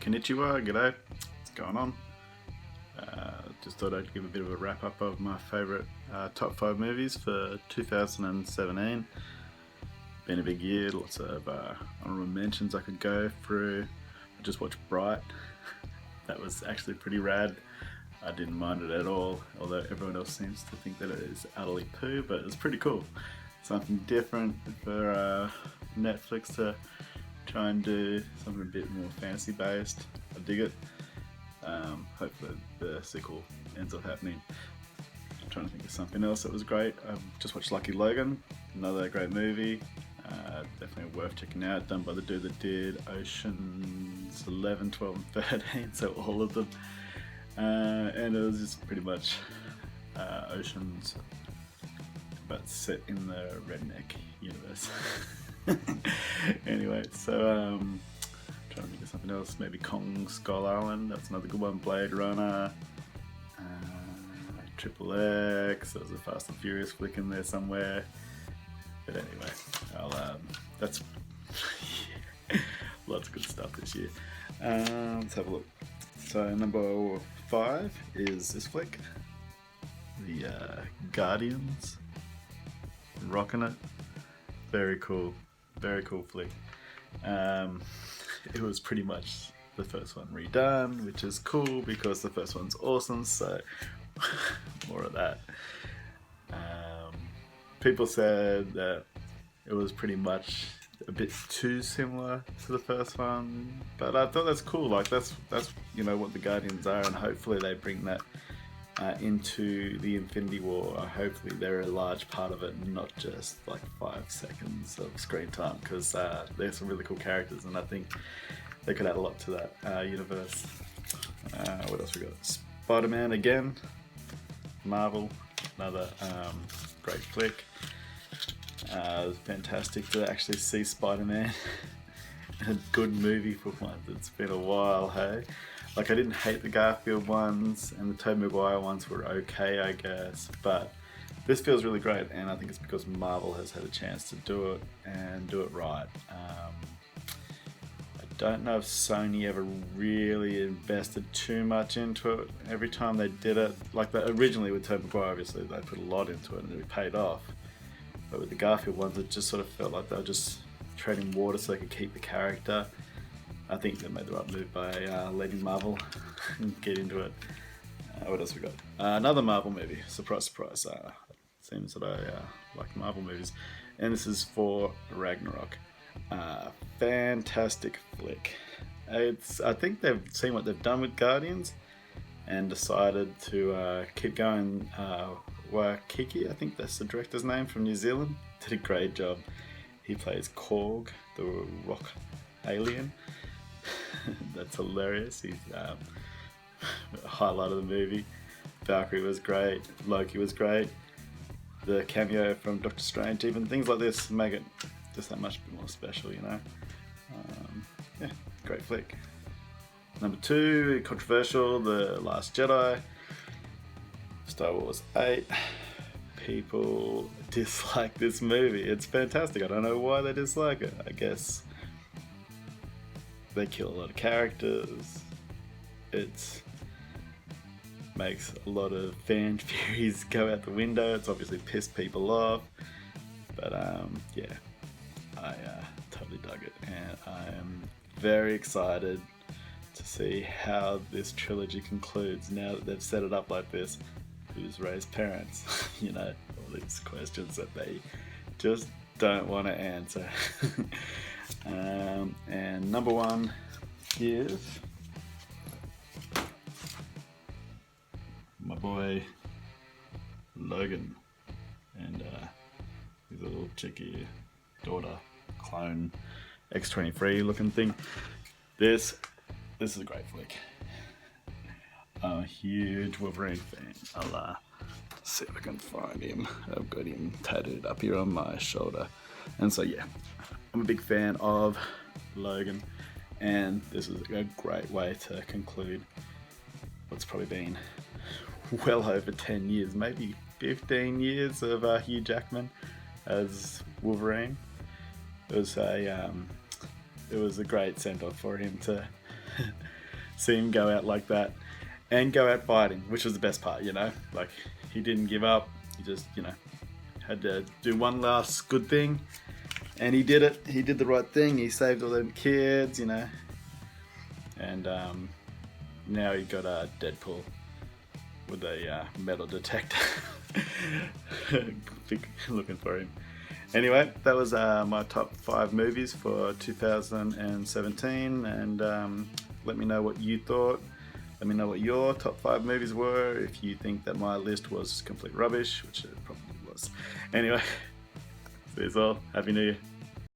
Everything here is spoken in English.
Konnichiwa, g'day, what's going on? Just thought I'd give a bit of a wrap up of my favourite top 5 movies for 2017. Been a big year, lots of honourable mentions I could go through. I just watched Bright, that was actually pretty rad. I didn't mind it at all, although everyone else seems to think that it is utterly poo, but it's pretty cool. Something different for Netflix to try and do something a bit more fantasy based. I dig it. Hopefully the sequel ends up happening. I'm trying to think of something else that was great. Just watched Lucky Logan, another great movie. Definitely worth checking out, done by the dude that did Oceans 11, 12 and 13, so all of them. And it was just pretty much Oceans, but set in the redneck universe. Anyway, so trying to think of something else, maybe Kong Skull Island, that's another good one. Blade Runner, Triple X, there was a Fast and Furious flick in there somewhere. But anyway, that's lots of good stuff this year. Let's have a look. So number 5 is this flick, The Guardians. Rocking it. Very cool flick. It was pretty much the first one redone, which is cool because the first one's awesome, so more of that. People said that it was pretty much a bit too similar to the first one, but I thought that's cool. Like that's what the Guardians are, and hopefully they bring that into the Infinity War. Hopefully they're a large part of it, not just like 5 seconds of screen time, because there's some really cool characters, and I think they could add a lot to that universe. What else we got? Spider-Man again, Marvel, another great flick. It was fantastic to actually see Spider-Man in a good movie for once. It's been a while, hey? Like, I didn't hate the Garfield ones, and the Tobey Maguire ones were okay, I guess, but this feels really great, and I think it's because Marvel has had a chance to do it, and do it right. I don't know if Sony ever really invested too much into it. Every time they did it, like originally with Tobey Maguire, obviously they put a lot into it, and it paid off. But with the Garfield ones, it just sort of felt like they were just treading water so they could keep the character. I think they made the right move by letting Marvel get into it. What else we got? Another Marvel movie. Surprise, surprise. Seems that I like Marvel movies. And this is for Ragnarok. Fantastic flick. I think they've seen what they've done with Guardians and decided to keep going. Waikiki, I think that's the director's name, from New Zealand, did a great job. He plays Korg, the rock alien. That's hilarious. He's a highlight of the movie. Valkyrie was great, Loki was great. The cameo from Doctor Strange, even things like this make it just that much more special, you know. Yeah, great flick. Number 2, controversial, The Last Jedi. Star Wars 8. People dislike this movie. It's fantastic. I don't know why they dislike it. I guess they kill a lot of characters. It makes a lot of fan theories go out the window. It's obviously pissed people off. But yeah, I totally dug it. And I am very excited to see how this trilogy concludes now that they've set it up like this. Who's raised parents? You know, all these questions that they just don't want to answer. And number 1 is my boy Logan and his little cheeky daughter clone X-23 looking thing. This is a great flick. I'm a huge Wolverine fan. I'll see if I can find him. I've got him tattooed up here on my shoulder. And so yeah, I'm a big fan of Logan, and this is a great way to conclude what's probably been well over 10 years, maybe 15 years of Hugh Jackman as Wolverine. It was a it was a great send off for him to see him go out like that and go out fighting, which was the best part, you know. Like, he didn't give up. He just, you know, had to do one last good thing, and he did it. He did the right thing. He saved all them kids, you know. And now he got a Deadpool with a metal detector. Looking for him. Anyway, that was my top 5 movies for 2017, and let me know what you thought. Let me know what your top 5 movies were, if you think that my list was complete rubbish, which it probably was. Anyway, see you all. Happy New Year.